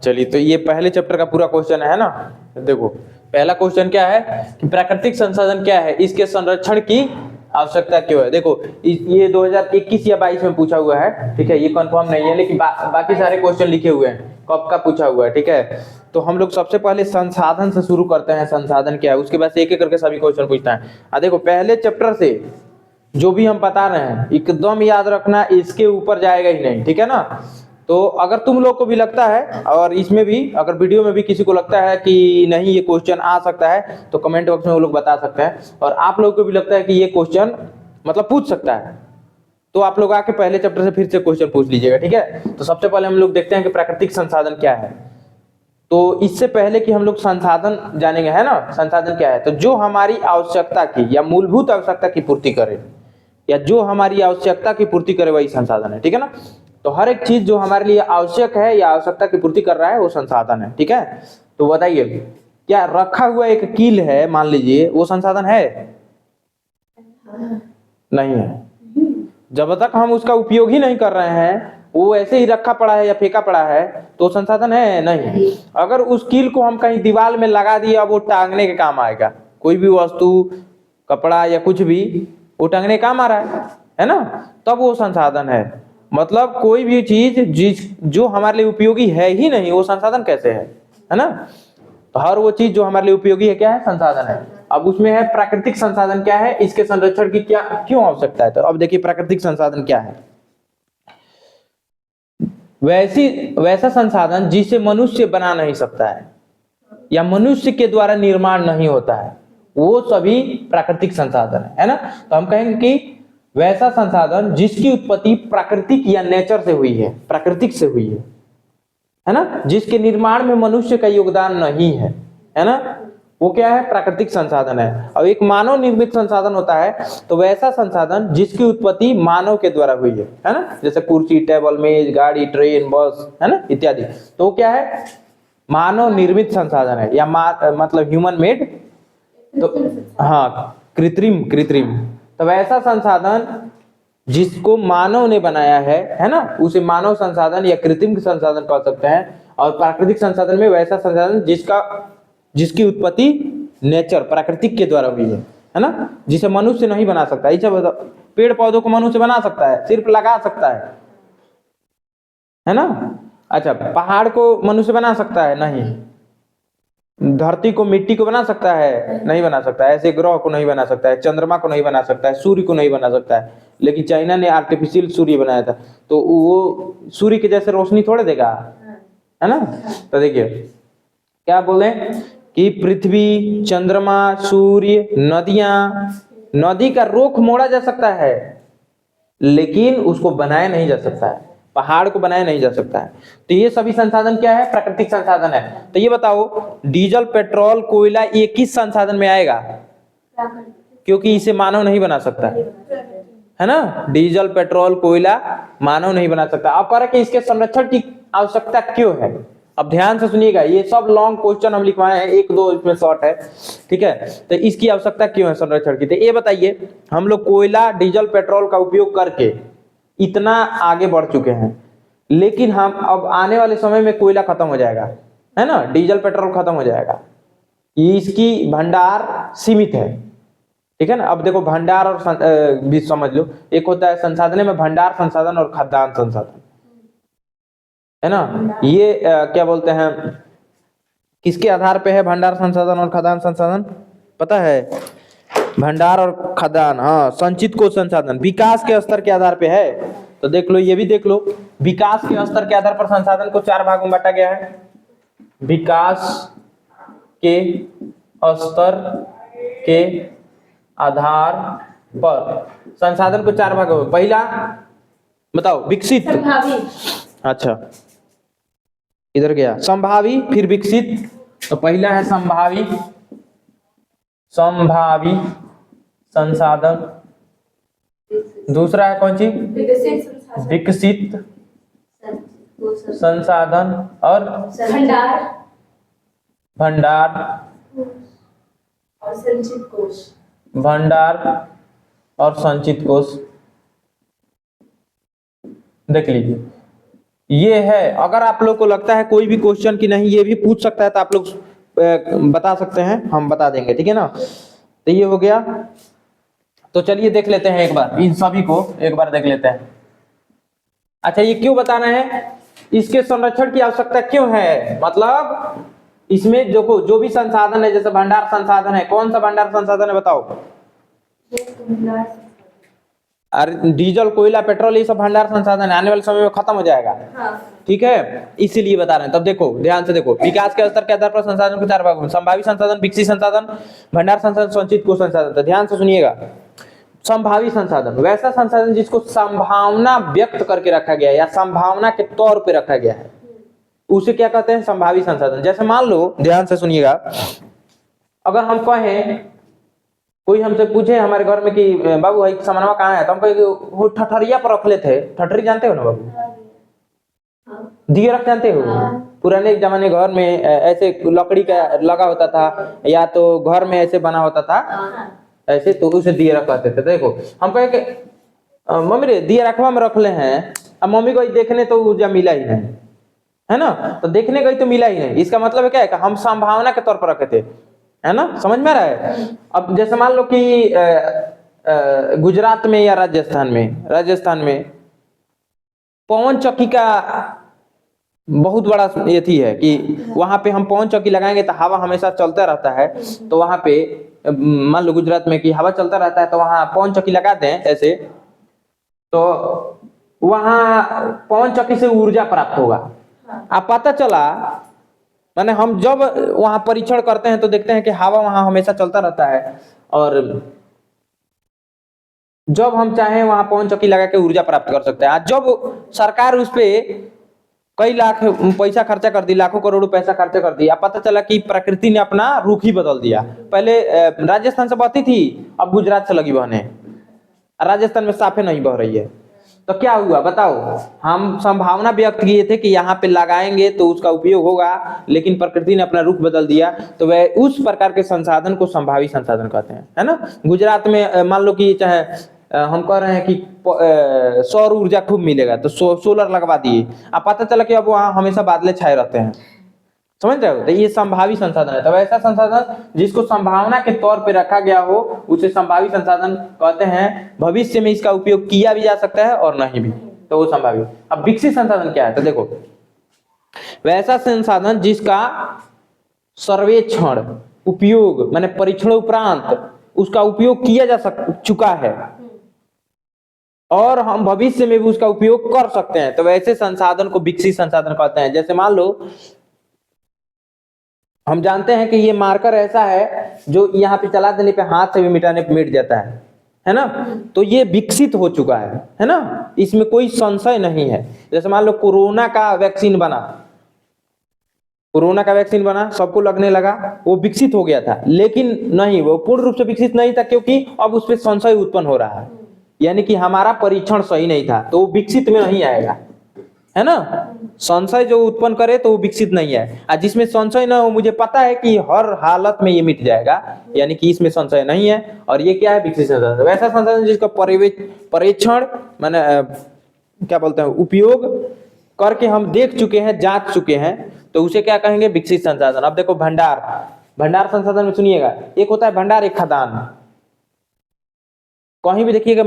चलिए, तो ये पहले चैप्टर का पूरा क्वेश्चन है ना। देखो पहला क्वेश्चन क्या है कि प्राकृतिक संसाधन क्या है, इसके संरक्षण की आवश्यकता क्यों है। देखो ये 2021 या 22 में पूछा हुआ है, ठीक है, ये कंफर्म नहीं है, लेकिन बाकी सारे क्वेश्चन लिखे हुए हैं कब का पूछा हुआ है, ठीक है। तो हम लोग सबसे पहले संसाधन से शुरू करते हैं, संसाधन क्या है, उसके बाद से एक एक करके सभी क्वेश्चन पूछता है। देखो पहले चैप्टर से जो भी हम बता रहे हैं एकदम याद रखना, इसके ऊपर जाएगा ही नहीं, ठीक है ना। तो अगर तुम लोग को भी लगता है और इसमें भी अगर वीडियो में भी किसी को लगता है कि नहीं ये क्वेश्चन आ सकता है, तो कमेंट बॉक्स में वो लोग बता सकते हैं। और आप लोगों को भी लगता है कि ये क्वेश्चन मतलब पूछ सकता है, तो आप लोग आके पहले चैप्टर से फिर से क्वेश्चन पूछ लीजिएगा, ठीक है। तो सबसे पहले हम लोग देखते हैं कि प्राकृतिक संसाधन क्या है। तो इससे पहले कि हम लोग संसाधन जानेंगे, है ना, संसाधन क्या है, तो जो हमारी आवश्यकता की या मूलभूत आवश्यकता की पूर्ति करे, या जो हमारी आवश्यकता की पूर्ति करे वही संसाधन है, ठीक है ना। तो हर एक चीज जो हमारे लिए आवश्यक है या आवश्यकता की पूर्ति कर रहा है वो संसाधन है, ठीक है। तो बताइए क्या रखा हुआ एक कील है, मान लीजिए, वो संसाधन है? नहीं है। जब तक हम उसका उपयोग ही नहीं कर रहे हैं, वो ऐसे ही रखा पड़ा है या फेंका पड़ा है, तो संसाधन है नहीं। अगर उस कील को हम कहीं दीवार में लगा दिए, अब वो टांगने के काम आएगा, कोई भी वस्तु, कपड़ा या कुछ भी, वो टांगने के काम आ रहा है ना, तब वो संसाधन है। मतलब कोई भी चीज जो हमारे लिए उपयोगी है ही नहीं, वो संसाधन कैसे है ना। तो हर वो चीज जो हमारे लिए उपयोगी है क्या है, संसाधन है। अब उसमें है प्राकृतिक संसाधन क्या है, इसके संरक्षण की क्या क्यों आवश्यकता है। तो अब देखिए प्राकृतिक संसाधन क्या है। वैसा संसाधन जिसे मनुष्य बना नहीं सकता है या मनुष्य के द्वारा निर्माण नहीं होता है, वो सभी प्राकृतिक संसाधन है ना। तो हम कहेंगे कि वैसा संसाधन जिसकी उत्पत्ति प्राकृतिक या नेचर से हुई है, प्राकृतिक से हुई है ना, जिसके निर्माण में मनुष्य का योगदान नहीं है ना, वो क्या है, प्राकृतिक संसाधन है। अब एक मानव निर्मित संसाधन होता है, तो वैसा संसाधन जिसकी उत्पत्ति मानव के द्वारा हुई है ना, जैसे कुर्सी, टेबल, मेज, गाड़ी, ट्रेन, बस, है ना, इत्यादि। तो क्या है, मानव निर्मित संसाधन है या मतलब ह्यूमन मेड। तो हाँ, कृत्रिम। तो वैसा संसाधन जिसको मानव ने बनाया है ना, उसे मानव संसाधन या कृत्रिम संसाधन कह सकते हैं। और प्राकृतिक संसाधन में वैसा संसाधन जिसकी उत्पत्ति नेचर, प्राकृतिक के द्वारा हुई है ना, जिसे मनुष्य नहीं बना सकता। इसे पेड़ पौधों को मनुष्य बना सकता है, सिर्फ लगा सकता है ना। अच्छा, पहाड़ को मनुष्य बना सकता है? नहीं। धरती को, मिट्टी को बना सकता है? नहीं बना सकता है। ऐसे ग्रह को नहीं बना सकता है, चंद्रमा को नहीं बना सकता है, सूर्य को नहीं बना सकता है। लेकिन चाइना ने आर्टिफिशियल सूर्य बनाया था, तो वो सूर्य के जैसे रोशनी थोड़े देगा, है ना। तो देखिए क्या बोले कि पृथ्वी, चंद्रमा, सूर्य, नदियां, नदी का रुख मोड़ा जा सकता है लेकिन उसको बनाया नहीं जा सकता है, पहाड़ को बनाया नहीं जा सकता है। तो ये सभी संसाधन क्या है, प्राकृतिक संसाधन है। तो ये बताओ डीजल, पेट्रोल, कोयला, ये किस संसाधन में आएगा? क्योंकि इसे मानव नहीं बना सकता है ना। डीजल, पेट्रोल, कोयला मानव नहीं बना सकता। अब कह कि इसके संरक्षण की आवश्यकता क्यों है। अब ध्यान से सुनिएगा, ये सब लॉन्ग क्वेश्चन हम लिखवाए हैं, एक दो इसमें शॉर्ट है, ठीक है। तो इसकी आवश्यकता क्यों है संरक्षण की। तो ये बताइए, हम लोग कोयला, डीजल, पेट्रोल का उपयोग करके इतना आगे बढ़ चुके हैं, लेकिन हम अब आने वाले समय में कोयला खत्म हो जाएगा, है ना, डीजल पेट्रोल खत्म हो जाएगा, इसकी भंडार सीमित है, ठीक है ना। अब देखो भंडार और भी समझ लो, एक होता है संसाधन में भंडार संसाधन और खाद्यान्न संसाधन, है ना। ये क्या बोलते हैं, किसके आधार पे है भंडार संसाधन और खाद्यान्न संसाधन, पता है? भंडार और खाद्यान्न, हाँ, संचित कोष संसाधन विकास के स्तर के आधार पे है। तो देख लो, ये भी देख लो, विकास के स्तर के आधार पर संसाधन को 4 भागों में बांटा गया है। विकास के स्तर के आधार पर संसाधन को 4 भागों में, पहला बताओ, विकसित। अच्छा, इधर गया संभावी, फिर विकसित। तो पहला है संभावी संसाधन, दूसरा है कौन सी, विकसित संसाधन, और भंडार और संचित कोष, भंडार और संचित कोष। देख लीजिए, ये है। अगर आप लोग को लगता है कोई भी क्वेश्चन की नहीं ये भी पूछ सकता है तो आप लोग बता सकते हैं, हम बता देंगे, ठीक है ना। तो ये हो गया। तो चलिए देख लेते हैं एक बार, इन सभी को एक बार देख लेते हैं। अच्छा, ये क्यों बताना है, इसके संरक्षण की आवश्यकता क्यों है, मतलब इसमें जो भी संसाधन है, जैसे भंडार संसाधन है, कौन सा भंडार संसाधन है बताओ। अरे डीजल, कोयला, पेट्रोल, ये सब भंडार संसाधन है, आने वाले समय में खत्म हो जाएगा। ठीक है, इसीलिए बता रहे हैं। तब देखो, ध्यान से देखो, विकास के स्तर के आधार पर संसाधन को चार भागों में, संभावित संसाधन, विकसित संसाधन, भंडार संसाधन, संचित कोष संसाधन। तो ध्यान से सुनिएगा। संभावी संसाधन वैसा संसाधन जिसको संभावना व्यक्त करके रखा गया है या संभावना के तौर पे रखा गया है, उसे क्या कहते हैं, संभावी संसाधन। जैसे मान लो, ध्यान से सुनिएगा, अगर हम कहें, कोई हमसे पूछे हमारे घर में कि बाबू भाई सामानवा कहाँ है, तो हम कहेंगे वो ठठरिया पर रख लेते। ठठरी जानते हो ना बाबू, दिए रख जानते हो। पुराने जमाने घर में ऐसे लकड़ी का लगा होता था, या तो घर में ऐसे बना होता था ऐसे, तो उसे दिए रख कहते थे। देखो हम कहे कि मम्मी रे दिए रखवा में रख ले हैं, अब मम्मी को देखने तो ऊर्जा मिला ही नहीं है ना, तो देखने गई तो मिला ही नहीं। इसका मतलब है क्या है कि हम संभावना के तौर पर रखे थे, है ना, समझ में आ रहा है। अब जैसे मान लो कि गुजरात में या राजस्थान में पवन चक्की का बहुत बड़ा ये थी है कि वहां पे हम पवन चक्की लगाएंगे तो हवा हमेशा चलता रहता है। तो वहां पे मान लो गुजरात में कि हवा चलता रहता है, तो वहां पवन चक्की लगा दें ऐसे, तो वहां पवन चक्की से ऊर्जा प्राप्त होगा। अब पता चला, माने हम जब वहां परीक्षण करते हैं तो देखते हैं कि हवा वहां हमेशा चलता रहता है, और जब हम चाहें वहां पवन चक्की लगा के ऊर्जा प्राप्त कर सकते हैं। आज जब सरकार उस पे कई लाख पैसा खर्चा कर दी, लाखों करोड़ों पैसा खर्चा कर दिया, पता चला कि प्रकृति ने अपना रुख ही बदल दिया। पहले राजस्थान से बहती थी, अब गुजरात से लगी बहने, राजस्थान में साफे नहीं बह रही है। तो क्या हुआ बताओ, हम संभावना व्यक्त किए थे कि यहाँ पे लगाएंगे तो उसका उपयोग होगा, लेकिन प्रकृति ने अपना रुख बदल दिया। तो वह उस प्रकार के संसाधन को संभावी संसाधन कहते हैं, है ना। गुजरात में मान लो कि चाहे हम कह रहे हैं कि सौर ऊर्जा खूब मिलेगा, तो सोलर लगवा दिए, अब पता चला कि अब वहां हमेशा बादल छाए रहते हैं, समझ रहे हो। तो ये संभावी संसाधन है। तो ऐसा संसाधन जिसको संभावना के तौर पे रखा गया हो उसे संभावी संसाधन कहते हैं। भविष्य में इसका उपयोग किया भी जा सकता है और नहीं भी, तो वो संभावी। अब विकसित संसाधन क्या है, तो देखो, वैसा संसाधन जिसका सर्वेक्षण, उपयोग माने परीक्षण उपरांत उसका उपयोग किया जा चुका है और हम भविष्य में भी उसका उपयोग कर सकते हैं, तो वैसे संसाधन को विकसित संसाधन कहते हैं। जैसे मान लो हम जानते हैं कि ये मार्कर ऐसा है जो यहाँ पे चला देने पे हाथ से भी मिटाने पे मिट जाता है ना, तो ये विकसित हो चुका है ना, इसमें कोई संशय नहीं है। जैसे मान लो कोरोना का वैक्सीन बना, सबको लगने लगा, वो विकसित हो गया था, लेकिन नहीं, वो पूर्ण रूप से विकसित नहीं था, क्योंकि अब उस पर संशय उत्पन्न हो रहा है, यानी कि हमारा परीक्षण सही नहीं था, तो वो विकसित में नहीं आएगा, है ना। संशय जो उत्पन्न करे तो वो विकसित नहीं है, और जिसमें संशय ना हो, मुझे पता है कि हर हालत में ये मिट जाएगा, यानी कि इसमें संशय नहीं है, और ये क्या है, विकसित संसाधन। वैसा संसाधन जिसका परीक्षण माने क्या बोलते हैं, उपयोग करके हम देख चुके हैं, जांच चुके हैं, तो उसे क्या कहेंगे, विकसित संसाधन। अब देखो भंडार संसाधन में सुनिएगा, एक होता है भंडार, एक खदान। कहीं भी देखिएगा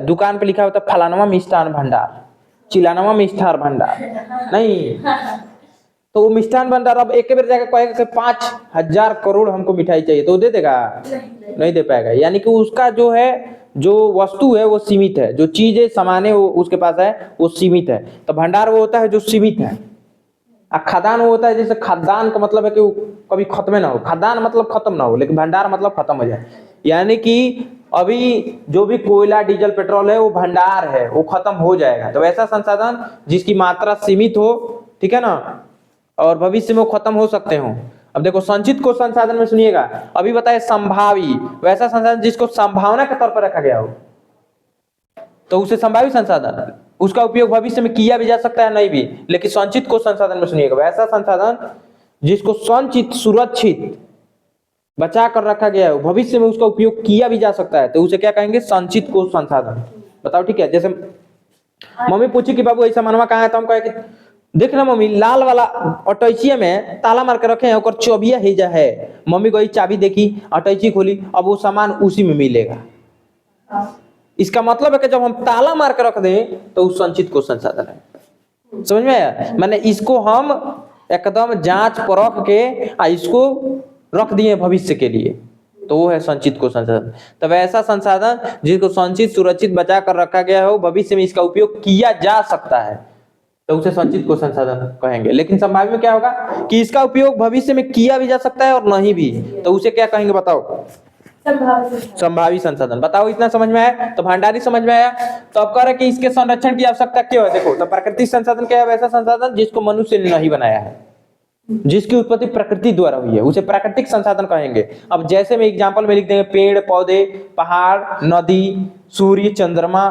दुकान पे लिखा होता है फलानवा मिष्ठान भंडार, चिलानवा मिष्ठान भंडार, नहीं, तो वो मिष्ठान भंडार अब एक बार जाकर कहेगा कि 5,000 करोड़ हमको मिठाई चाहिए, तो दे देगा, नहीं दे पाएगा। यानी कि उसका जो वस्तु है वो सीमित है, जो चीजें सामान है वो उसके पास है, वो सीमित है। तो भंडार वो होता है जो सीमित है, और खदान वो होता है, जैसे खदान का मतलब है कि वो कभी खत्म ना हो, खदान मतलब खत्म ना हो, लेकिन भंडार मतलब खत्म हो जाए। यानी कि अभी जो भी कोयला, डीजल, पेट्रोल है वो भंडार है, वो खत्म हो जाएगा। तो ऐसा संसाधन जिसकी मात्रा सीमित हो, ठीक है ना, और भविष्य में वो खत्म हो सकते हो। अब देखो संचित को संसाधन में सुनिएगा, अभी बताए संभावी, वैसा संसाधन जिसको संभावना के तौर पर रखा गया हो, तो उसे संभावी संसाधन, उसका उपयोग भविष्य में किया भी जा सकता है, नहीं भी। लेकिन संचित को संसाधन में सुनिएगा, वैसा संसाधन जिसको संचित, सुरक्षित, बचा कर रखा गया है, भविष्य में उसका उपयोग किया भी जा सकता है, तो उसे क्या कहेंगे, संचित कोष संसाधन। बताओ ठीक है। जैसे मम्मी पूछी कि बाबू ऐसा मनवा कहाँ है, तो हम कहे कि देख ना मम्मी, लाल वाला अटैचिया में ताला मार के रखे हैं, और चौबिया हेजा है। मम्मी को चाबी देखी, अटैची खोली, अब वो सामान उसी में मिलेगा। इसका मतलब है कि जब हम ताला मार के रख दें तो उस संचित को संसाधन है। समझ में आया? मैंने इसको हम एकदम जांच परख के इसको रख दिए भविष्य के लिए, तो वो है संचित को संसाधन। तब ऐसा संसाधन जिसको संचित सुरक्षित बचा कर रखा गया हो, भविष्य में इसका उपयोग किया जा सकता है, तो उसे संचित को संसाधन कहेंगे। लेकिन संभाव्य में क्या होगा कि इसका उपयोग भविष्य में किया भी जा सकता है और नहीं भी, तो उसे क्या कहेंगे बताओ? संभावित संसाधन। बताओ इतना समझ में आया? तो भंडारी समझ में आया। तो अब कह रहे कि इसके संरक्षण की आवश्यकता क्यों है? देखो, तो प्राकृतिक संसाधन क्या है? वैसा संसाधन जिसको मनुष्य ने नहीं बनाया है, जिसकी उत्पत्ति प्रकृति द्वारा हुई है, उसे प्राकृतिक संसाधन कहेंगे। अब जैसे में एग्जांपल में लिख देंगे पेड़ पौधे, पहाड़, नदी, सूर्य, चंद्रमा,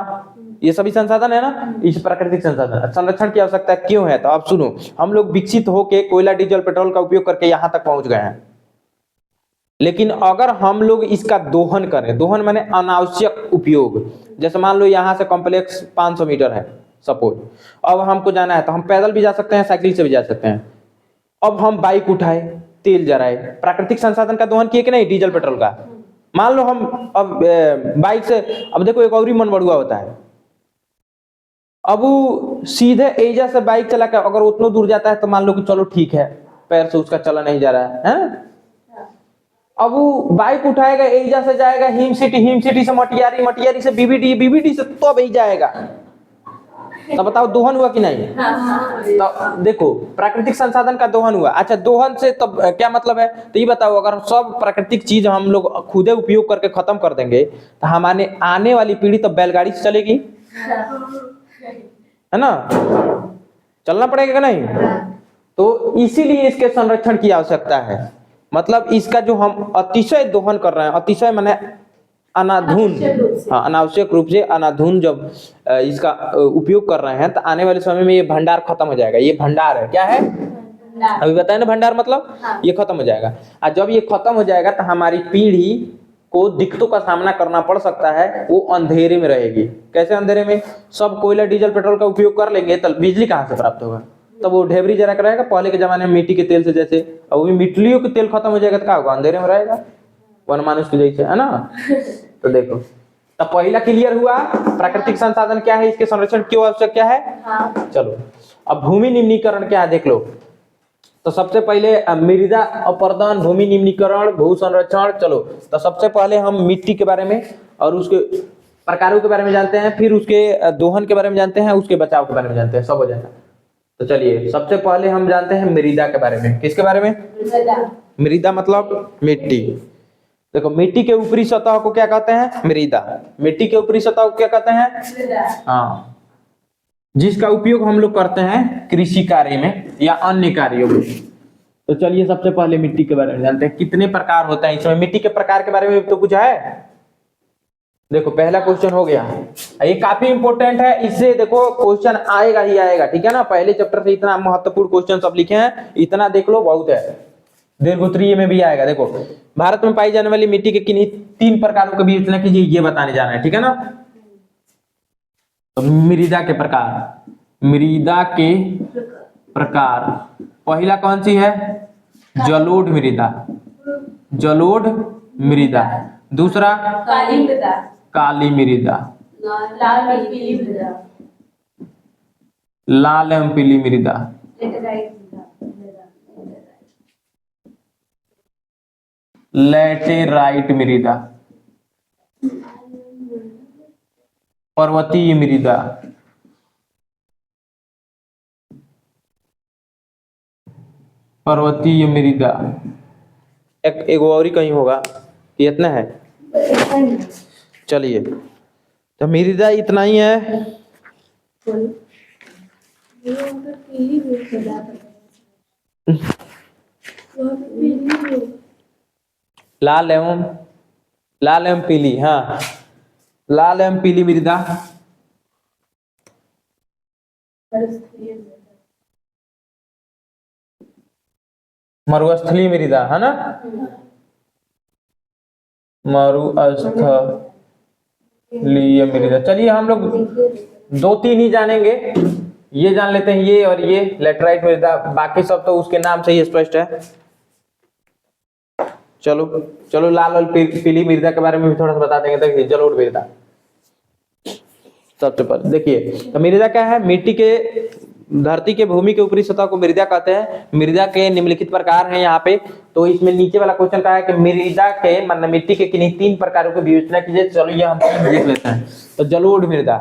ये सभी संसाधन है ना, इस प्राकृतिक संसाधन। संरक्षण की आवश्यकता क्यों है? तो आप सुनो, हम लोग विकसित होके कोयला, डीजल, पेट्रोल का उपयोग करके यहां तक पहुंच गए हैं, लेकिन अगर हम लोग इसका दोहन करें, दोहन माने अनावश्यक उपयोग, जैसे मान लो यहाँ से कॉम्प्लेक्स 500 मीटर है सपोज, अब हमको जाना है तो हम पैदल भी जा सकते हैं, साइकिल से भी जा सकते हैं। अब हम बाइक उठाए, तेल जराए, प्राकृतिक संसाधन का दोहन किए कि नहीं, डीजल पेट्रोल का। मान लो हम अब बाइक से, अब देखो एक और ही मन बढ़ुआ होता है, अब वो सीधे एजा से बाइक चला के अगर उतना दूर जाता है तो मान लो कि चलो ठीक है, पैर से उसका चला नहीं जा रहा है। अब वो बाइक उठाएगा, एजा से जाएगा हिम सिटी से मटियारी, मटियारी से बीबीडी, बीबीडी से तो ही जाएगा। तो बताओ दोहन हुआ कि नहीं? तो देखो, प्राकृतिक संसाधन का दोहन हुआ। अच्छा, दोहन से तब क्या मतलब है? तो ये बताओ, अगर सब प्राकृतिक चीज हम लोग खुदे उपयोग करके खत्म कर देंगे तो हमारे आने वाली पीढ़ी तो बैलगाड़ी से चलेगी, है ना? चलना पड़ेगा नहीं? तो इसीलिए इसके संरक्षण की आवश्यकता है। मतलब इसका जो हम अतिशय दोहन कर रहे हैं, अतिशय माने अनाधुन, हाँ, अनावश्यक रूप से अनाधुन जब इसका उपयोग कर रहे हैं तो आने वाले समय में ये भंडार खत्म हो जाएगा। ये भंडार है, क्या है? अभी बताए ना भंडार मतलब, ये खत्म हो जाएगा। और जब ये खत्म हो जाएगा तो हमारी पीढ़ी को दिक्कतों का सामना करना पड़ सकता है, वो अंधेरे में रहेगी। कैसे अंधेरे में? सब कोयला, डीजल, पेट्रोल का उपयोग कर लेंगे तो बिजली कहाँ से प्राप्त होगा? तब वो ढेबरी जरा कर रहेगा पहले के जमाने में मिट्टी के तेल से, जैसे अब वो मिट्टियों के तेल खत्म हो जाएगा तो क्या होगा? अंधेरे में रहेगा, वनमानुष के जैसे, है ना? तो देखो, तब पहला क्लियर हुआ प्राकृतिक संसाधन क्या है, इसके संरक्षण क्यों आवश्यक क्या है। चलो, अब भूमि निम्नीकरण क्या है देख लो। तो सबसे पहले मृदा अपरदन, भूमि निम्नीकरण, भू संरक्षण। चलो, तो सबसे पहले हम मिट्टी के बारे में और उसके प्रकारों के बारे में जानते हैं, फिर उसके दोहन के बारे में जानते हैं, उसके बचाव के बारे में जानते हैं, सब हो जाएगा। तो चलिए, सबसे पहले हम जानते हैं मृदा के बारे में। किसके बारे में? मृदा मतलब मिट्टी। देखो, मिट्टी के ऊपरी सतह को क्या कहते हैं? मृदा। मिट्टी के ऊपरी सतह को क्या कहते हैं? हाँ, जिसका उपयोग हम लोग करते हैं कृषि कार्य में या अन्य कार्यों में। तो चलिए, सबसे पहले मिट्टी के बारे में जानते हैं। कितने प्रकार होता है इसमें? मिट्टी के प्रकार के बारे में तो कुछ है? देखो, पहला क्वेश्चन हो गया, ये काफी इंपॉर्टेंट है, इससे देखो क्वेश्चन आएगा ही आएगा, ठीक है ना? पहले चैप्टर से इतना महत्वपूर्ण क्वेश्चन सब लिखे हैं, इतना देख लो, बहुत है। दीर्घोत्तरीय में भी आएगा। देखो, भारत में पाई जाने वाली मिट्टी के किन्हीं 3 प्रकारों के बीच कीजिए, ये बताने जा रहे हैं, ठीक है ना? तो मृदा के प्रकार, मृदा के प्रकार, पहला कौन सी है? जलोढ़ मृदा, जलोढ़ मृदा। दूसरा काली मृदा, काली मृदा, लाल एवं पीली मृदा, लैटेराइट मृदा, पर्वतीय मृदा, पर्वतीय मृदा। एक और ही कहीं होगा, इतना है। चलिए, तो मृदा इतना ही है। लाल एवं पीली, हाँ, लाल एवं पीली मृदा, मरुस्थलीय मृदा, है ना? मरुस्थलीय मृदा। चलिए, हम लोग दो तीन ही जानेंगे, ये जान लेते हैं, ये और ये लेटराइट मृदा, बाकी सब तो उसके नाम से ही स्पष्ट है। चलो चलो, लाल और पीली मृदा के बारे में भी थोड़ा सा बता देंगे। देखिए जलोढ़ मृदा सबसे पहले देखिए, तो मृदा क्या है? मिट्टी के, धरती के भूमि के ऊपरी सतह को मृदा कहते हैं। मृदा के निम्नलिखित प्रकार हैं यहाँ पे। तो इसमें नीचे वाला क्वेश्चन का है कि मृदा के मतलब मिट्टी के किन्हीं तीन प्रकारों की विवेचना कीजिए। चलो ये हम देख लेते हैं। तो जलोढ़ मृदा,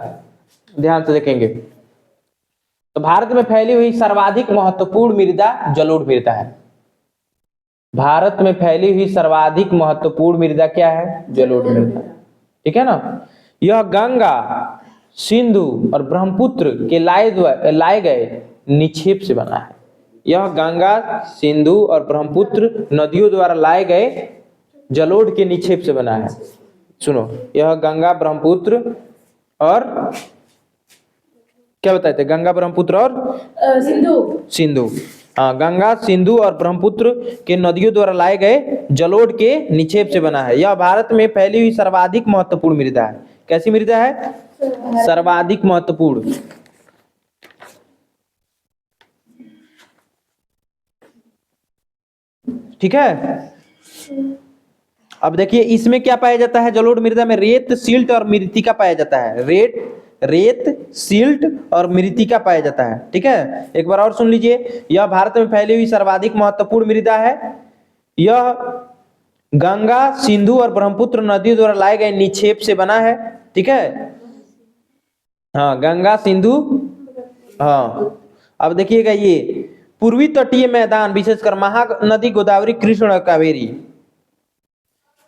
ध्यान से देखेंगे। तो भारत में फैली हुई सर्वाधिक महत्वपूर्ण मृदा जलोढ़ मृदा है। भारत में फैली हुई सर्वाधिक महत्वपूर्ण मृदा क्या है? जलोढ़ मृदा, ठीक है ना। यह गंगा, सिंधु और ब्रह्मपुत्र के लाए गए निक्षेप से बना है। यह गंगा, सिंधु और ब्रह्मपुत्र नदियों द्वारा लाए गए जलोढ़ के निक्षेप से बना है। सुनो, यह गंगा, ब्रह्मपुत्र और क्या बताए थे? गंगा, ब्रह्मपुत्र और सिंधु। हाँ, गंगा, सिंधु और ब्रह्मपुत्र के नदियों द्वारा लाए गए जलोढ़ के निक्षेप से बना है। यह भारत में फैली हुई सर्वाधिक महत्वपूर्ण मृदा है। कैसी मृदा है? सर्वाधिक महत्वपूर्ण। ठीक है। अब देखिए इसमें क्या पाया जाता है? जलोढ़ मृदा में रेत, सिल्ट और मृत्तिका पाया जाता है। रेत, सिल्ट और मृत्तिका पाया जाता है। ठीक है, एक बार और सुन लीजिए। यह भारत में फैली हुई सर्वाधिक महत्वपूर्ण मृदा है। यह गंगा, सिंधु और ब्रह्मपुत्र नदियों द्वारा लाए गए निक्षेप से बना है। ठीक है, हाँ, गंगा, सिंधु। हाँ, अब देखिएगा, ये पूर्वी तटीय मैदान विशेषकर महानदी, गोदावरी, कृष्ण और कावेरी।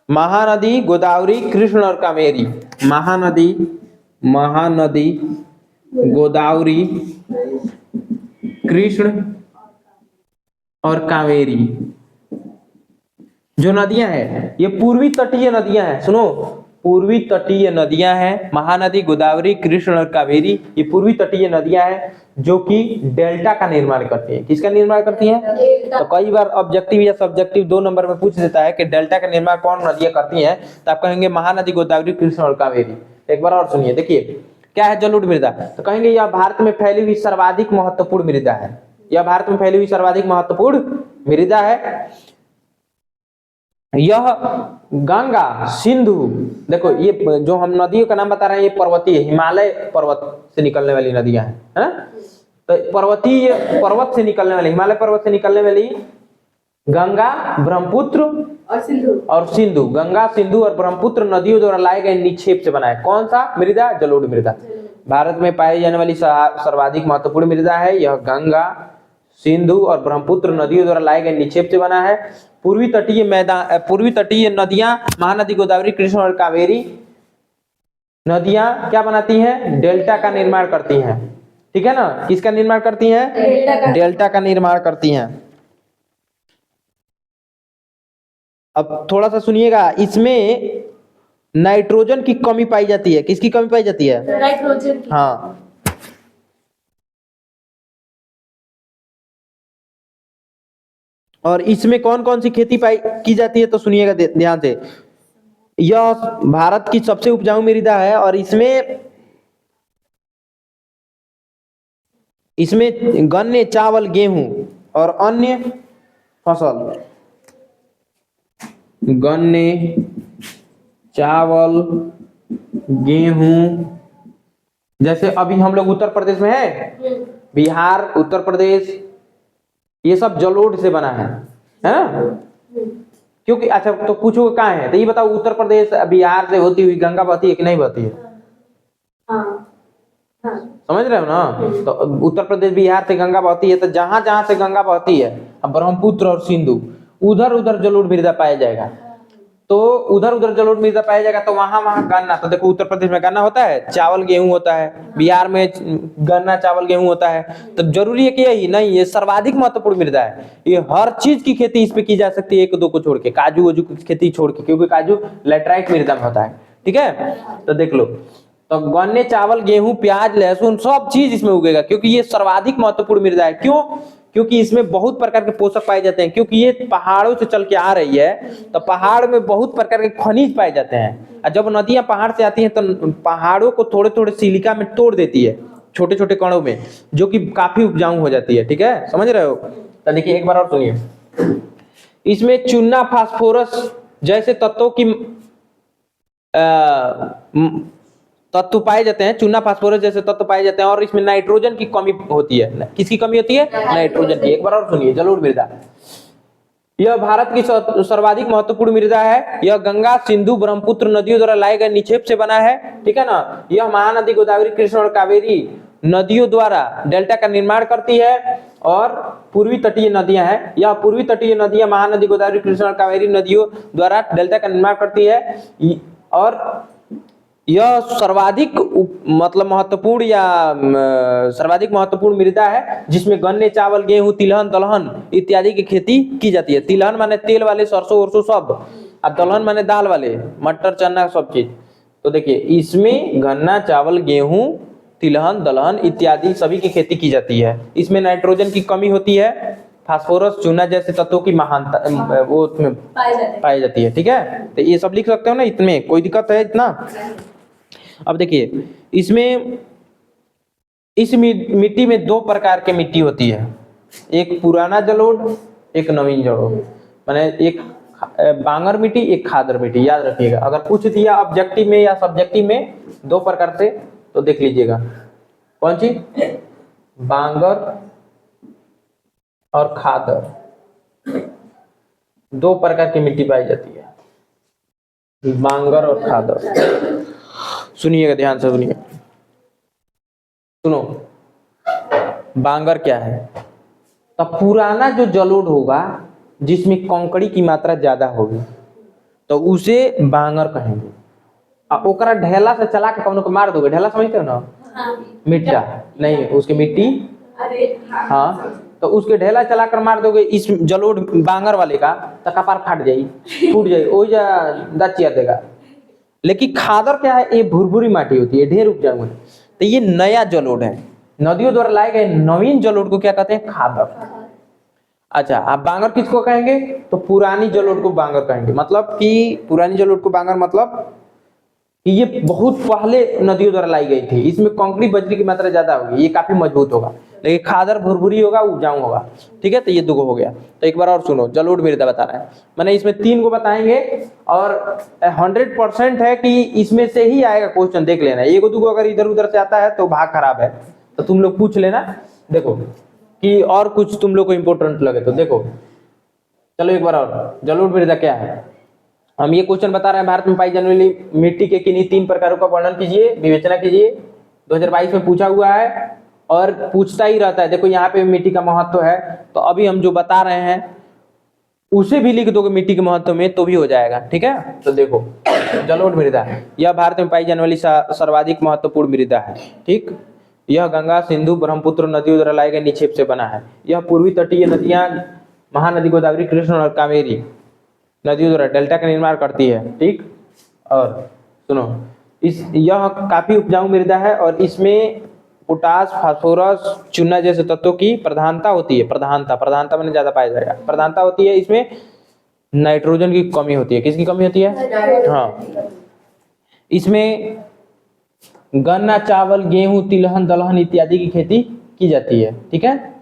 महानदी, गोदावरी, कृष्ण और कावेरी। महानदी, गोदावरी, कृष्ण और कावेरी जो नदियां हैं, ये पूर्वी तटीय नदियां हैं। सुनो, पूर्वी तटीय नदियां हैं। महानदी, गोदावरी, कृष्ण और कावेरी ये पूर्वी तटीय नदियां हैं जो कि डेल्टा का निर्माण करती हैं। किसका निर्माण करती हैं? तो कई बार ऑब्जेक्टिव या सब्जेक्टिव 2 नंबर में पूछ देता है कि डेल्टा का निर्माण कौन नदियां करती हैं, तो आप कहेंगे महानदी, गोदावरी, कृष्ण और कावेरी। एक बार और सुनिए, देखिए क्या है जलोढ़ मृदा। तो कहेंगे यह भारत में फैली हुई सर्वाधिक महत्वपूर्ण मृदा है। यह भारत में फैली हुई सर्वाधिक महत्वपूर्ण मृदा है। यह गंगा, सिंधु, देखो ये जो हम नदियों का नाम बता रहे हैं, ये पर्वतीय, हिमालय पर्वत से निकलने वाली नदियां हैं, है? तो पर्वतीय पर्वत से निकलने वाली, हिमालय पर्वत से निकलने वाली गंगा, ब्रह्मपुत्र और सिंधु। गंगा, सिंधु और ब्रह्मपुत्र नदियों द्वारा लाए गए निक्षेप से बना है। कौन सा मृदा? जलोढ़ मृदा। भारत में पाई जाने वाली सर्वाधिक महत्वपूर्ण मृदा है। यह गंगा, सिंधु और ब्रह्मपुत्र नदियों द्वारा लाए गए निक्षेप से बना है। पूर्वी तटीय नदियां महानदी, गोदावरी, कृष्ण और कावेरी नदियां क्या बनाती हैं? डेल्टा का निर्माण करती हैं। ठीक है ना, किसका निर्माण करती हैं? डेल्टा का निर्माण करती हैं। अब थोड़ा सा सुनिएगा, इसमें नाइट्रोजन की कमी पाई जाती है। किसकी कमी पाई जाती है? नाइट्रोजन की। हाँ, और इसमें कौन कौन सी खेती की जाती है? तो सुनिएगा ध्यान से। यह भारत की सबसे उपजाऊ मृदा है और इसमें गन्ने, चावल, गेहूं और अन्य फसल, गन्ने, चावल, गेहूं, जैसे अभी हम लोग उत्तर प्रदेश में है, बिहार, उत्तर प्रदेश, ये सब जलोढ़ से बना है ना? क्योंकि अच्छा, तो पूछो कहाँ है, तो ये बताओ, उत्तर प्रदेश बिहार से होती हुई गंगा बहती है कि नहीं बहती है? समझ रहे हो ना? तो उत्तर प्रदेश, बिहार से गंगा बहती है, तो जहां जहां से गंगा बहती है, अब ब्रह्मपुत्र और सिंधु, उधर उधर जलोढ़ मृदा पाया जाएगा। तो उधर उधर जलोढ़ मृदा पाया जाएगा, तो वहां वहां गन्ना, तो देखो उत्तर प्रदेश में गन्ना होता है, चावल गेहूं होता है, बिहार में गन्ना, चावल, गेहूं होता है। तो जरूरी है कि यही नहीं, ये सर्वाधिक महत्वपूर्ण मृदा है। ये हर चीज की खेती इस पे की जा सकती है, एक दो को छोड़ के, काजू वाजू की खेती छोड़ के, क्योंकि काजू लेटराइट मृदा में होता है। ठीक है, तो देख लो, तो गन्ने, चावल, गेहूं, प्याज, लहसुन सब चीज इसमें उगेगा, क्योंकि ये सर्वाधिक महत्वपूर्ण मृदा है। क्यों? क्योंकि इसमें बहुत प्रकार के पोषक पाए जाते हैं, क्योंकि ये पहाड़ों से चल के आ रही है तो पहाड़ में बहुत प्रकार के खनिज पाए जाते हैं। और जब नदियां पहाड़ से आती हैं तो पहाड़ों को थोड़े थोड़े सिलिका में तोड़ देती है, छोटे छोटे कणों में, जो कि काफी उपजाऊ हो जाती है। ठीक है, समझ रहे हो? तो देखिए एक बार और सुनिए, इसमें चूना फास्फोरस जैसे तत्वों की तत्व पाए जाते हैं, चूना फास्फोरस जैसे तत्व पाए जाते हैं, और इसमें नाइट्रोजन की कमी होती है। किसकी कमी होती है? नाइट्रोजन की। एक बार और सुनिए, जलोढ़ मृदा यह भारत की सर्वाधिक महत्वपूर्ण मृदा है। यह गंगा, सिंधु, ब्रह्मपुत्र नदियों द्वारा लाए गए निक्षेप से बना है। ठीक है ना? यह महानदी गोदावरी, कृष्ण और कावेरी नदियों द्वारा डेल्टा का निर्माण करती है, और पूर्वी तटीय नदियां हैं। यह पूर्वी तटीय नदियां महानदी गोदावरी, कृष्ण और कावेरी नदियों द्वारा डेल्टा का निर्माण करती है, और यह सर्वाधिक मतलब महत्वपूर्ण या सर्वाधिक महत्वपूर्ण मृदा है, जिसमें गन्ने, चावल, गेहूं, तिलहन, दलहन इत्यादि की खेती की जाती है। तिलहन माने तेल वाले सरसों वरसों सब, और दलहन माने दाल वाले मटर चना सब चीज। तो देखिए इसमें गन्ना, चावल, गेहूं, तिलहन, दलहन इत्यादि सभी की खेती की जाती है। इसमें नाइट्रोजन की कमी होती है, फास्फोरस, चूना जैसे तत्वों की महानता वो उसमें पाई जाती है। ठीक है, तो ये सब लिख सकते हो ना, इसमें कोई दिक्कत है इतना? अब देखिए इसमें इस मिट्टी में दो प्रकार की मिट्टी होती है, एक पुराना जलोढ़, एक नवीन जलोढ़। माने एक बांगर मिट्टी, एक खादर मिट्टी। याद रखिएगा, अगर पूछ दिया ऑब्जेक्टिव में या सब्जेक्टिव में दो प्रकार से, तो देख लीजिएगा कौन सी, बांगर और खादर, दो प्रकार की मिट्टी पाई जाती है, बांगर और खादर। सुनिएगा ध्यान से, सुनिए, सुनो, बांगर क्या है? तो पुराना जो जलोढ़ होगा जिसमें कंकड़ी की मात्रा ज्यादा होगी तो उसे बांगर कहेंगे। अब ओकरा ढेला से चला के कौन को मार दोगे, ढेला समझते हो ना? मिट्टा नहीं, उसकी मिट्टी, हाँ, तो उसके ढेला चला कर मार दोगे इस जलोढ़ बांगर वाले का, तो कपार फाट जाई, टूट जाई, ओ जा दाचिया देगा। लेकिन खादर क्या है? ये भुरभुरी माटी होती है, ढेर उपजाऊ है। तो ये नया जलोढ़ है, नदियों द्वारा लाए गए नवीन जलोढ़ को क्या कहते हैं? खादर। अच्छा, आप बांगर किसको कहेंगे? तो पुरानी जलोढ़ को बांगर कहेंगे। मतलब कि पुरानी जलोढ़ को बांगर मतलब कि ये बहुत पहले नदियों द्वारा लाई गई थी, इसमें कंकड़ी बजरी की मात्रा ज्यादा होगी, ये काफी मजबूत होगा। लेकिन खादर भुरभुरी होगा, उपजाऊ होगा। ठीक है, तो ये दो हो गया। तो एक बार और सुनो, जलोढ़ मृदा बता रहा है, मैंने इसमें 3 को बताएंगे, और 100% है कि इसमें से ही आएगा क्वेश्चन। देख लेना, एक दो अगर इधर उधर से आता है तो भाग खराब है, तो तुम लोग पूछ लेना। देखो कि और कुछ तुम लोग को इंपोर्टेंट लगे तो देखो। चलो एक बार और, जलोढ़ मृदा क्या है? हम ये क्वेश्चन बता रहे हैं, भारत में पाई जाने वाली मिट्टी के किन्हीं 3 प्रकारों का वर्णन कीजिए, विवेचना कीजिए। 2022 में पूछा हुआ है और पूछता ही रहता है। देखो यहाँ पे मिट्टी का महत्व है, तो अभी हम जो बता रहे हैं उसे भी लिख दोगे मिट्टी के महत्व में तो भी हो जाएगा। ठीक है, तो देखो जलोढ़ मृदा, यह भारत में पाई जाने वाली सर्वाधिक महत्वपूर्ण मृदा है। ठीक, यह गंगा, सिंधु, ब्रह्मपुत्र नदियों द्वारा लाए गए निक्षेप से बना है। यह पूर्वी तटीय नदियां महानदी गोदावरी, कृष्ण और कावेरी नदियों द्वारा डेल्टा का निर्माण करती है। ठीक, और सुनो, यह काफी उपजाऊ मृदा है और इसमें पोटास, फास्फोरस, चूना जैसे तत्वों की प्रधानता होती है। प्रधानता मैंने ज्यादा पाया जाएगा, प्रधानता होती है। इसमें नाइट्रोजन की कमी होती है। किसकी कमी होती है? हाँ, इसमें गन्ना, चावल, गेहूं, तिलहन, दलहन इत्यादि की खेती की जाती है। ठीक है,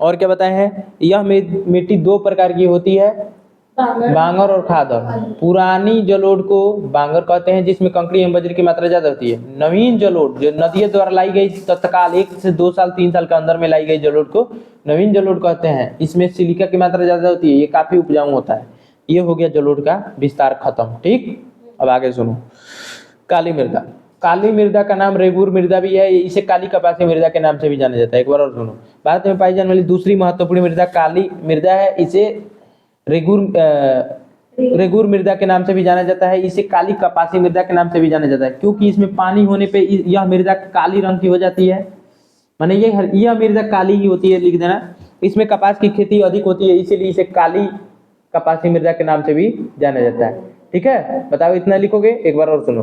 और क्या बताए हैं? यह मिट्टी 2 प्रकार की होती है, बांगर और खादर। पुरानी जलोढ़ को बांगर कहते हैं, जिसमें कंकड़ी एवं बजरी की मात्रा ज्यादा होती है। नवीन जलोढ़ जो नदियों द्वारा लाई गई, तत्काल 1 से 2 साल 3 साल के अंदर में लाई गई जलोढ़ को नवीन जलोढ़ कहते हैं। इसमें सिलिका की मात्रा ज्यादा होती है, ये काफी उपजाऊ होता है। ये हो गया जलोढ़ का विस्तार खत्म। ठीक, अब आगे सुनो, काली मृदा। काली मृदा का नाम रेगूर मृदा भी है, इसे काली कपासी मृदा के नाम से भी जाना जाता है। एक बार और सुनो, भारत में पाई जाने वाली दूसरी महत्वपूर्ण मृदा काली मृदा है। इसे रेगूर मृदा के नाम से भी जाना जाता है। इसे काली कपासी मृदा के नाम से भी जाना जाता है, क्योंकि इसमें पानी होने पे यह मृदा काली रंग की हो जाती है। माने यह मृदा काली ही होती है, लिख देना। इसमें कपास की खेती अधिक होती है, इसीलिए इसे काली कपासी मृदा के नाम से भी जाना जाता है। ठीक है, बताओ इतना लिखोगे? एक बार और सुनो,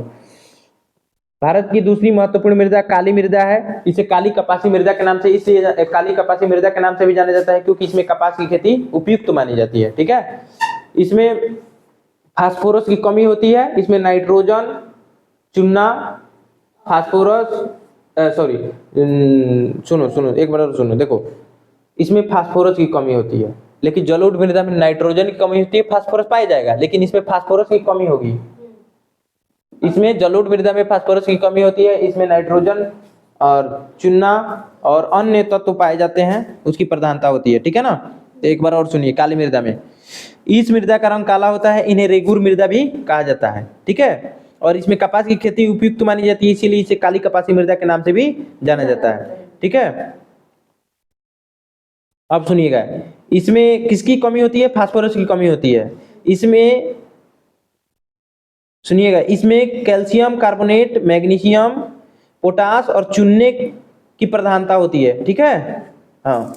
भारत की दूसरी महत्वपूर्ण मृदा काली मृदा है। इसे काली कपासी मृदा के नाम से, इसलिए काली कपासी मृदा के नाम से भी जाना जाता है क्योंकि इसमें कपास की खेती उपयुक्त मानी जाती है। ठीक है, इसमें फास्फोरस की कमी होती है। इसमें नाइट्रोजन, चूना, फास्फोरस, सॉरी, सुनो एक बार और सुनो, देखो इसमें फास्फोरस की कमी होती है, लेकिन जलोढ़ मृदा में नाइट्रोजन की कमी होती है, फास्फोरस पाया जाएगा, लेकिन इसमें फास्फोरस की कमी होगी। इसमें जलोढ़ मृदा में फास्फोरस की कमी होती है, इसमें नाइट्रोजन और चूना और अन्य तत्व पाए जाते हैं, उसकी प्रधानता होती है। ठीक है ना, तो एक बार और सुनिए, काली मृदा में इस मृदा का रंग काला होता है, इन्हें रेगुर मृदा भी कहा जाता है। ठीक है, और इसमें कपास की खेती उपयुक्त मानी जाती है, इसीलिए इसे काली कपासी मृदा के नाम से भी जाना जाता है। ठीक है, अब सुनिएगा, इसमें किसकी कमी होती है? फास्फोरस की कमी होती है। इसमें सुनिएगा, इसमें कैल्शियम कार्बोनेट, मैग्नीशियम, पोटास और चूने की प्रधानता होती है। ठीक है, हाँ,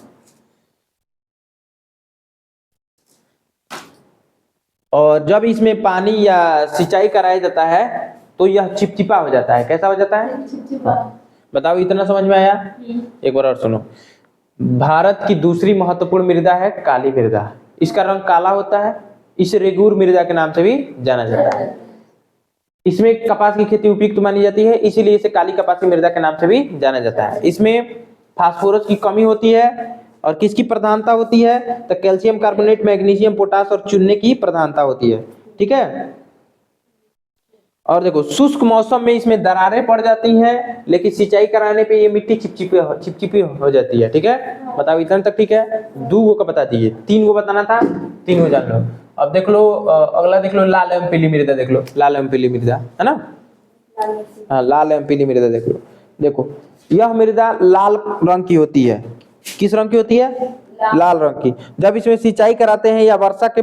और जब इसमें पानी या सिंचाई कराया जाता है तो यह चिपचिपा हो जाता है। कैसा हो जाता है? हाँ। बताओ, इतना समझ में आया? एक बार और सुनो, भारत की दूसरी महत्वपूर्ण मृदा है काली मृदा। इसका रंग काला होता है, इसे रेगुर मृदा के नाम से भी जाना जाता है। इसमें कपास की खेती उपयुक्त मानी जाती है, इसीलिए इसे काली कपासी मृदा के नाम से भी जाना जाता है। इसमें फास्फोरस की कमी होती है और किसकी प्रधानता होती है? तो कैल्शियम कार्बोनेट, मैग्नीशियम, पोटास और चूने की प्रधानता होती है। ठीक है, और देखो शुष्क मौसम में इसमें दरारें पड़ जाती हैं, लेकिन सिंचाई कराने पे ये मिट्टी चिपचिपी हो जाती है। ठीक है, बताओ इतना तक ठीक है? 2 गो का बता दिए, 3 गो बताना था, 3 गो जान लो। अब देख लो, अगला देख लो, लाल एवं पीली मृदा देख लो, लाल एवं पीली मृदा है ना, हाँ, लाल एवं पीली मृदा देख लो। देखो, यह मृदा लाल रंग की होती है। किस रंग की होती है? लाल रंग की। जब इसमें सिंचाई कराते हैं या वर्षा के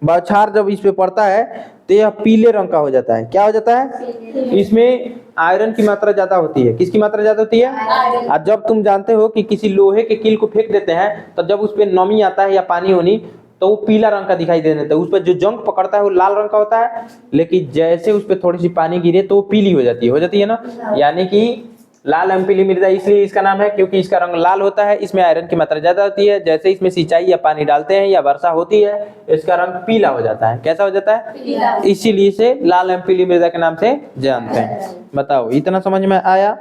बौछार जब इस पे पड़ता है तो यह पीले रंग का हो जाता है। क्या हो जाता है? इसमें आयरन की मात्रा ज्यादा होती है। किसकी मात्रा ज्यादा होती है? और जब तुम जानते हो कि किसी लोहे के कील को फेंक देते हैं तो जब उस पर नमी आता है या पानी होनी तो वो पीला रंग का दिखाई दे देता है, उस पर जो जंग पकड़ता है वो लाल रंग का होता है, लेकिन जैसे उस पर थोड़ी सी पानी गिरे तो वो पीली हो जाती है ना। यानी कि लाल एवं पीली मृदा इसलिए इसका नाम है क्योंकि इसका रंग लाल होता है, इसमें आयरन की मात्रा ज्यादा होती है। जैसे इसमें सिंचाई या पानी डालते हैं या वर्षा होती है, इसका रंग पीला हो जाता है। कैसा हो जाता है? इसीलिए इसे लाल एवं पीली मृदा के नाम से जानते हैं। बताओ, इतना समझ में आया?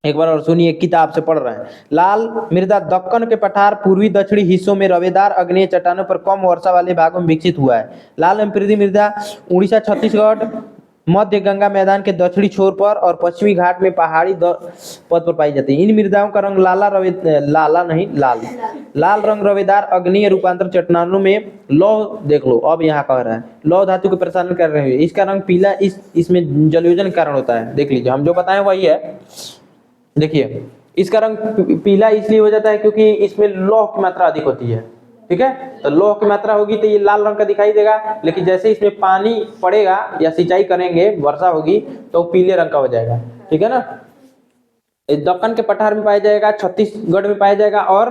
एक बार और सुनिए, किताब से पढ़ रहे हैं। लाल मृदा दक्कन के पठार, पूर्वी दक्षिणी हिस्सों में रवेदार अग्नेय चट्टानों पर कम वर्षा वाले भागों में विकसित हुआ है। लाल एवं पीली मृदा उड़ीसा, छत्तीसगढ़, मध्य गंगा मैदान के दक्षिणी छोर पर और पश्चिमी घाट में पहाड़ी पद पर पाई जाती है। इन मृदाओं का रंग लाल रंग रवेदार अग्नीय रूपांतर चट्टानों में लौह, देख लो अब यहाँ कह रहा है, लौह धातु के प्रसारण कर रहे हैं। इसका रंग पीला इसमें जलयोजन के कारण होता है। देख लीजिए, हम जो बताएं वही है। देखिए, इसका रंग पीला इसलिए हो जाता है क्योंकि इसमें लौह की मात्रा अधिक होती है। ठीक है, तो लौह की मात्रा होगी तो ये लाल रंग का दिखाई देगा, लेकिन जैसे इसमें पानी पड़ेगा या सिंचाई करेंगे, वर्षा होगी तो पीले रंग का हो जाएगा। ठीक है ना, दक्कन के पठार में पाया जाएगा, छत्तीसगढ़ में पाया जाएगा और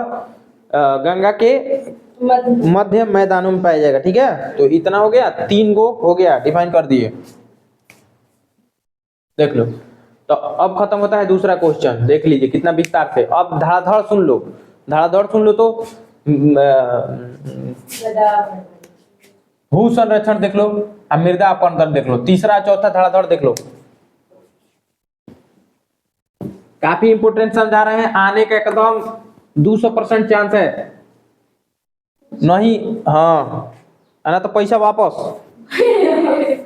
गंगा के मध्य मैदानों में पाया जाएगा। ठीक है, तो इतना हो गया, 3 गो हो गया, डिफाइन कर दिए। देख लो, तो अब खत्म होता है दूसरा क्वेश्चन। देख लीजिए कितना विस्तार से। अब धड़ाधड़ सुन लो, तो भू संरक्षण देख लो, अब मृदा अपरदन देख लो, तीसरा चौथा धड़ाधड़ देख लो। काफी इंपोर्टेंट समझा रहे हैं, आने का एकदम 200% चांस है। नहीं, हाँ, आना तो पैसा वापस।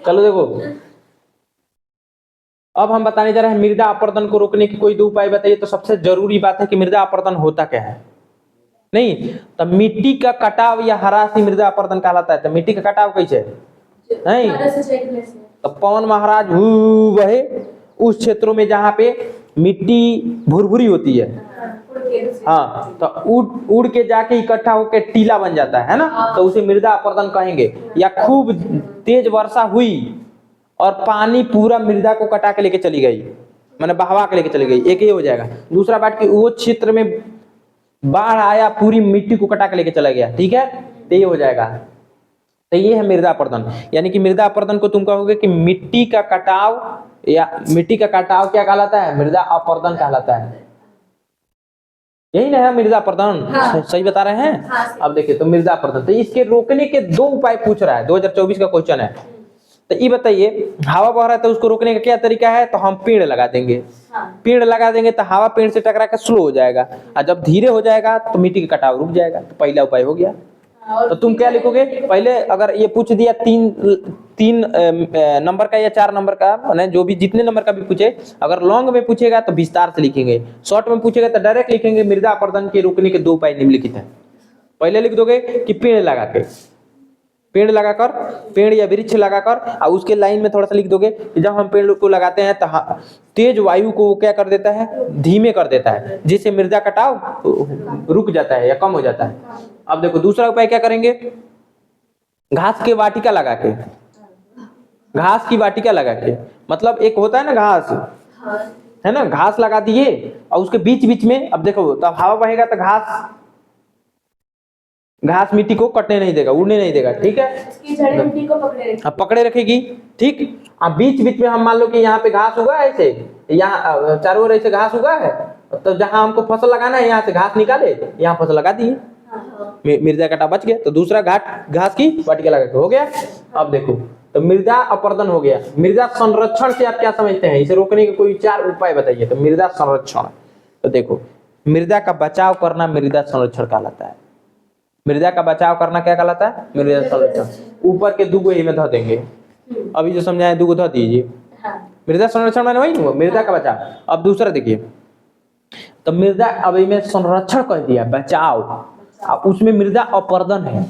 चलो देखो, अब हम बताने जा रहे हैं मृदा अपरदन को रोकने की कोई 2 उपाय बताइए। तो सबसे जरूरी बात है कि मृदा अपरदन होता क्या है। नहीं तो मिट्टी का कटाव या ह्रास ही मृदा अपरदन कहलाता है। तो मिट्टी का कटाव कैसे? नहीं तो पवन महाराज वहे उस क्षेत्रों में जहाँ पे मिट्टी भुरभुरी होती है, हाँ, तो उड़ के जाके इकट्ठा होके टीला बन जाता है ना, तो उसे मृदा अपरदन कहेंगे। या खूब तेज वर्षा हुई और पानी पूरा मृदा को कटा के लेके चली गई, मैंने बहवा के लेके चली गई, एक ही हो जाएगा। दूसरा बात कि वो क्षेत्र में बाढ़ आया, पूरी मिट्टी को कटा के लेके चला गया। ठीक है, तो ये हो जाएगा। तो ये है मृदा अपरदन। यानी कि मृदा अपरदन को तुम कहोगे कि मिट्टी का कटाव या मिट्टी का कटाव क्या कहलाता है? मृदा अपरदन कहलाता है। यही ना है मृदा अपरदन? हाँ। सही बता रहे हैं? हाँ। अब देखिए, तो मृदा अपरदन, तो इसके रोकने के 2 उपाय पूछ रहा है, 2024 का क्वेश्चन है। तो ये बताइए, हवा बह रहा है तो उसको रोकने का क्या तरीका है? तो हम पेड़ लगा देंगे। हाँ। पेड़ लगा देंगे तो हवा पेड़ से टकरा कर स्लो हो जाएगा, और जब धीरे हो जाएगा तो मिट्टी का कटाव रुक जाएगा। तो पहला उपाय हो गया। तो तुम क्या लिखोगे? पहले अगर ये पूछ दिया 3 नंबर का या 4 नंबर का, माने जो भी जितने नंबर का भी पूछे, अगर लॉन्ग में पूछेगा तो विस्तार से लिखेंगे, शॉर्ट में पूछेगा तो डायरेक्ट लिखेंगे मृदा अपरदन के रोकने के 2 उपाय निम्नलिखित हैं। पहले लिख दोगे कि पेड़ लगाकर, पेड़ या वृक्ष लगाकर, और उसके लाइन में थोड़ा सा लिख दोगे कि जब हम पेड़ को लगाते हैं तो तेज वायु को वो क्या कर देता है? धीमे कर देता है, जिससे मृदा कटाव रुक जाता है या कम हो जाता है। अब देखो दूसरा उपाय क्या करेंगे? घास की वाटिका लगा के, मतलब एक होता है ना घास, है ना, घास लगा दिए और उसके बीच बीच में, अब देखो तब हवा बहेगा तो घास मिट्टी को कटने नहीं देगा, उड़ने नहीं देगा, ठीक है, इसकी जड़ें मिट्टी को पकड़े रखेगी, ठीक। अब बीच बीच में हम मान लो कि यहाँ पे घास उगा है, ऐसे यहाँ चारों ओर ऐसे घास उगा है, तो जहां हमको फसल लगाना है यहाँ से घास निकाले, यहाँ फसल लगा दी, मृदा कटाव बच गया। तो दूसरा घास की वाटिका लगा के हो गया। अब देखो, तो मृदा अपरदन हो गया। मृदा संरक्षण से आप क्या समझते हैं? इसे रोकने के कोई 4 उपाय बताइए। तो मृदा संरक्षण, तो देखो, मृदा का बचाव करना मृदा संरक्षण कहलाता है। मृदा का बचाव करना क्या कहलाता है? मृदा संरक्षण। ऊपर के 2 में धो देंगे, अभी जो समझाए 2 धो दीजिए। मृदा संरक्षण मैंने वही नहीं, मृदा का बचाव। अब दूसरा देखिए, तो मृदा, अभी में संरक्षण कह दिया, बचाव, अब उसमें मृदा अपरदन है,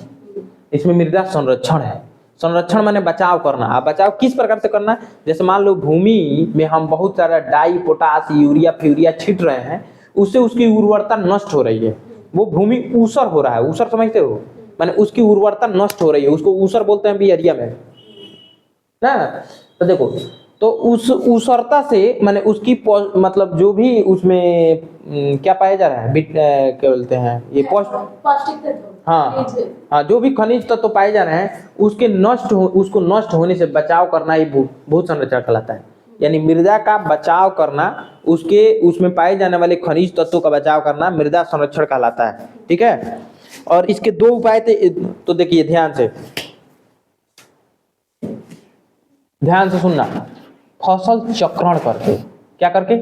इसमें मृदा संरक्षण है। संरक्षण माने बचाव करना। अब बचाव किस प्रकार से करना? जैसे मान लो भूमि में हम बहुत सारा डाई, पोटास, यूरिया, फ्यूरिया छीट रहे हैं, उससे उसकी उर्वरता नष्ट हो रही है, वो भूमि ऊसर हो रहा है। ऊसर समझते हो? माने उसकी उर्वरता नष्ट हो रही है, उसको ऊसर बोलते हैं बिहारिया में ना। तो देखो, तो उस ऊसरता से माने उसकी मतलब जो भी उसमें क्या पाया जा रहा है, क्या बोलते हैं ये, पौष्टिक तत्व, हाँ, जो भी खनिज तत्व तो पाए जा रहे हैं, उसके उसको नष्ट होने से बचाव करना ही भू संरक्षण कहलाता है। यानी मृदा का बचाव करना, उसमें पाए जाने वाले खनिज तत्वों का बचाव करना मृदा संरक्षण कहलाता है, ठीक है। और इसके 2 उपाय थे, तो देखिए ध्यान से सुनना। फसल चक्रण करके, क्या करके?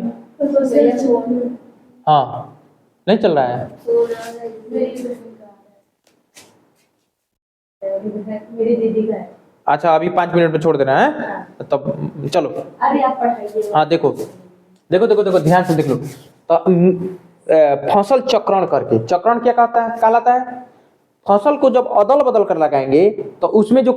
हाँ, नहीं चल रहा है? मेरी दीदी का है। अच्छा, अभी 5 मिनट में छोड़ देना है, तब चलो। अरे आप पढ़ाइए। हाँ, देखो ध्यान से देख लो। तो फसल चक्रण करके, चक्रण क्या कहलाता है? फसल को जब अदल बदल कर लगाएंगे तो उसमें जो